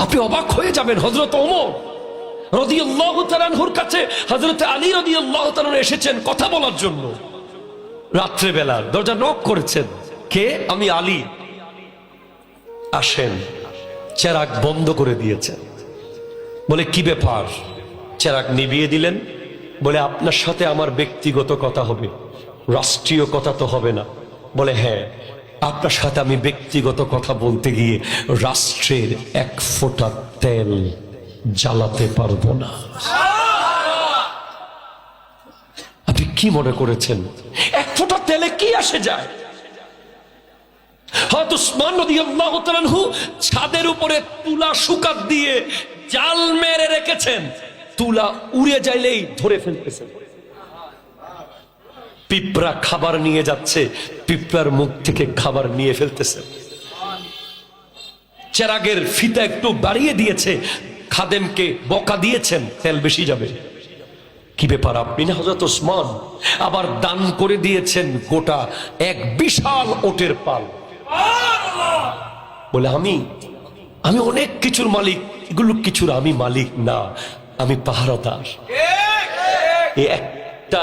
আপনি অবাক হয়ে যাবেন। হযরত ওমর রাদিয়াল্লাহু তাআলা আনহুর কাছে হযরত আলী রাদিয়াল্লাহু তাআলা এসেছেন কথা বলার জন্য। রাত্রে বেলা দরজা নক করেছেন। কে? আমি আলী। আসেন। চেরাগ বন্ধ করে দিয়েছেন। বলে কি ব্যাপার? চেরাগ নিভিয়ে দিলেন। বলে আপনার সাথে আমার ব্যক্তিগত কথা হবে, রাষ্ট্রীয় কথা তো হবে না। বলে হ্যাঁ, আপনার সাথে আমি ব্যক্তিগত কথা বলতে গিয়ে রাষ্ট্রের এক ফোঁটা তেল জ্বালাতে পারবো না। আপনি কি মনে করেছেন এক ফোঁটা তেলে কি আসে যায়? হযরত উসমান রাদিয়াল্লাহু তাআলা আনহু ছাদের উপরে তুলা শুকাত দিয়ে জাল মেরে রেখেছেন। তুলা উড়ে যাইলেই ধরে ফেলতেছেন। পিঁপড়া খাবার নিয়ে যাচ্ছে, পিঁপড়ার মুখ থেকে খাবার নিয়ে ফেলতেছে। চেরাগের ফিতা একটু বাড়িয়ে দিয়েছে, খাদেমকে বকা দিয়েছেন তেল বেশি যাবে। কি ব্যাপার আপনি না হযরত ওসমান? আবার দান করে দিয়েছেন গোটা এক বিশাল ওটের পাল। বলে আমি অনেক কিছুর মালিক, এগুলো কিছুর আমি মালিক না, আমি পাহারাদার। একটা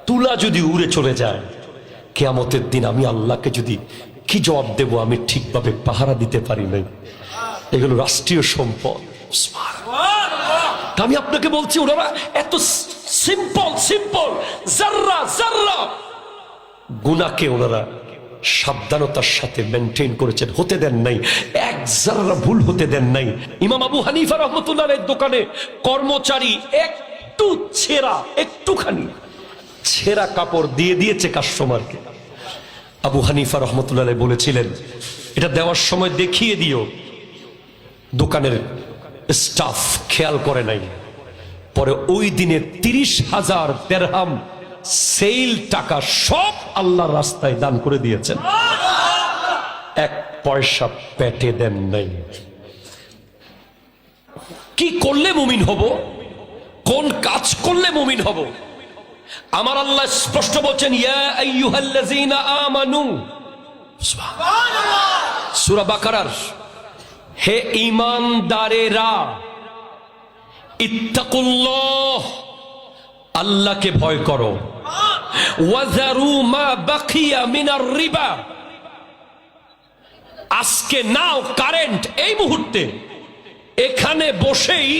তুলা যদি উড়ে চলে যায় কিয়ামতের দিন আমি আল্লাহকে যদি কি জবাব দেব? আমি ঠিকভাবে পাহারা দিতে পারি নাই, এগুলো রাষ্ট্রীয় সম্পদ। আমি আপনাকে বলছি ওনারা এত সিম্পল জাররা জাররা গুনাহকে ওনারা সাবধানতার সাথে মেনটেন করেছেন, হতে দেন নাই, এক জাররা ভুল হতে দেন নাই। ইমাম আবু হানিফা রাহমাতুল্লাহর দোকানে কর্মচারী একটু একটুখানি ছেঁড়া কাপড় দিয়ে দিয়েছে কাস্টমারকে। আবু হানিফা রাহমাতুল্লাহ বলেছিলেন এটা দেওয়ার সময় দেখিয়ে দিও। দোকানের স্টাফ খেয়াল করে নাই। পরে ওই দিনে 30,000 দিরহাম সেল টাকা সব আল্লাহর রাস্তায় দান করে দিয়েছেন, এক পয়সা পেটে দেন নাই। কি করলে মুমিন হব? কোন কাজ করলে মুমিন হব? আমার আল্লাহ স্পষ্ট বলছেন ইয়া আইয়ুহাল্লাযীনা আমানু, সুবহানাল্লাহ, সূরা বাকারার, হে ঈমানদারেরা, ইত্তাকুল্লাহ, আল্লাহকে ভয় করো, ওয়াযারু মা বাকিয়া মিনার রিবা, আজকে নাও কারেন্ট এই মুহূর্তে এখানে বসেই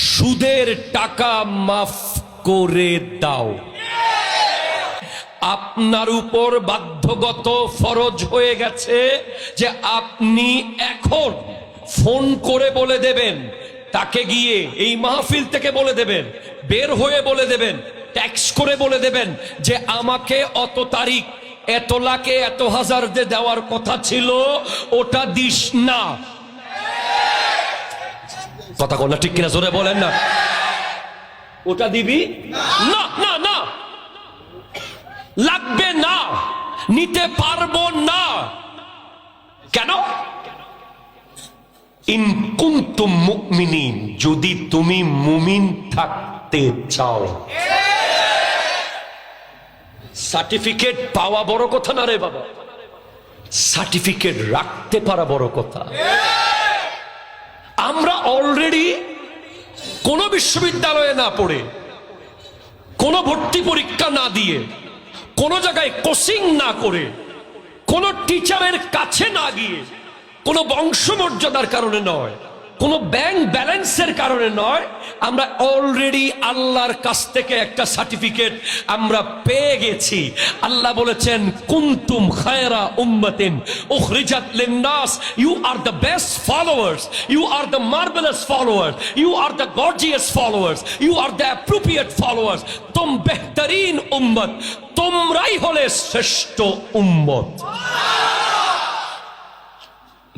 সুদের টাকা মাফ করে দাও। আপনার উপর বাধ্যগত ফরজ হয়ে গেছে যে আপনি এখন ফোন করে বলে দেবেন, তাকে গিয়ে এই মাহফিল থেকে বলে দেবেন, বের হয়ে বলে দেবেন, ট্যাক্স করে বলে দেবেন যে আমাকে অত তারিখ এত লাখে এত হাজার যে দেওয়ার কথা ছিল ওটা দিস না। কথা বল না, ঠিক কিনা? জোরে বলেন না। ওটা দিবি না, না না, লাগবে না, নিতে পারবো না। কেন? ইন কুনতুম মুমিনিন, যদি তুমি মুমিন থাকতে চাও। সার্টিফিকেট পাওয়া বড় কথা না রে বাবা, সার্টিফিকেট রাখতে পারা বড় কথা। আমরা অলরেডি কোন বিশ্ববিদ্যালয়ে না পড়ে, কোন ভর্তি পরীক্ষা না দিয়ে, কোন জায়গায় কোচিং না করে, কোন টিচারের কাছে না গিয়ে, কোন বংশমর্যাদার কারণে নয়, কোন ব্যাংক ব্যালেন্সের কারণে নয়, আমরা অলরেডি আল্লাহর কাছ থেকে একটা সার্টিফিকেট আমরা পেয়ে গেছি। আল্লাহ বলেছেন কুনতুম খায়রা উম্মাতিন উখরিজাত লিন-নাস, you are the best followers, you are the marvelous followers, you are the gorgeous followers, you are the appropriate followers. তুম বেহতরিন উম্মত, তোমরাই হলে শ্রেষ্ঠ উম্মত।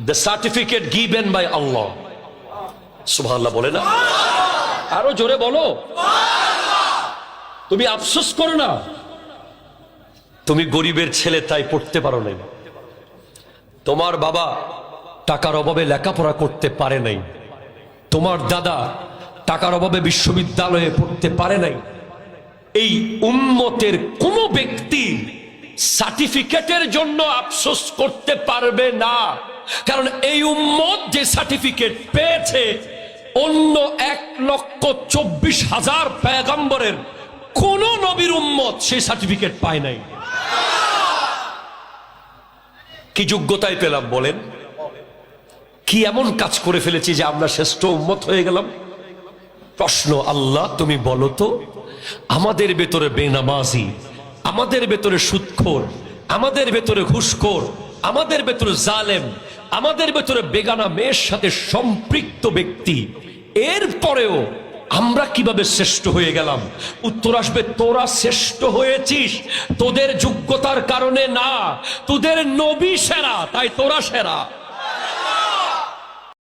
The certificate given by Allah. সুবহানাল্লাহ বলে না? আরো জোরে বলো। তুমি আফসোস করো না, তুমি গরিবের ছেলে তাই পড়তে পারো নাই। তোমার বাবা টাকার অভাবে লেখাপড়া করতে পারে নাই, তোমার দাদা টাকার অভাবে বিশ্ববিদ্যালয়ে পড়তে পারে নাই। এই উম্মতের কোন ব্যক্তি সার্টিফিকেটের জন্য আফসোস করতে পারবে না। কারণ এই উম্মত যে সার্টিফিকেট পেয়েছে অন্য 1,24,000 পয়গম্বরের কোন নবীর উম্মত সেই সার্টিফিকেট পায় নাই। কি যোগ্যতায় পেলাম বলেন? কি এমন কাজ করে ফেলেছি যে আমরা শ্রেষ্ঠ উম্মত হয়ে গেলাম? প্রশ্ন, আল্লাহ তুমি বলো তো, আমাদের ভেতরে বেনামাজি, আমাদের ভেতরে সুদখোর, আমাদের ভেতরে ঘুষখোর, আমাদের ভেতরে জালেম, আমাদের ভেতরে বেগানা মেয়ের সাথে সম্পৃক্ত ব্যক্তি, এরপরেও আমরা কিভাবে শ্রেষ্ঠ হয়ে গেলাম? উত্তর আসবে, তোরা শ্রেষ্ঠ হয়েছিস তোদের যোগ্যতার কারণে না, তোদের নবী সেরা তাই তোরা সেরা।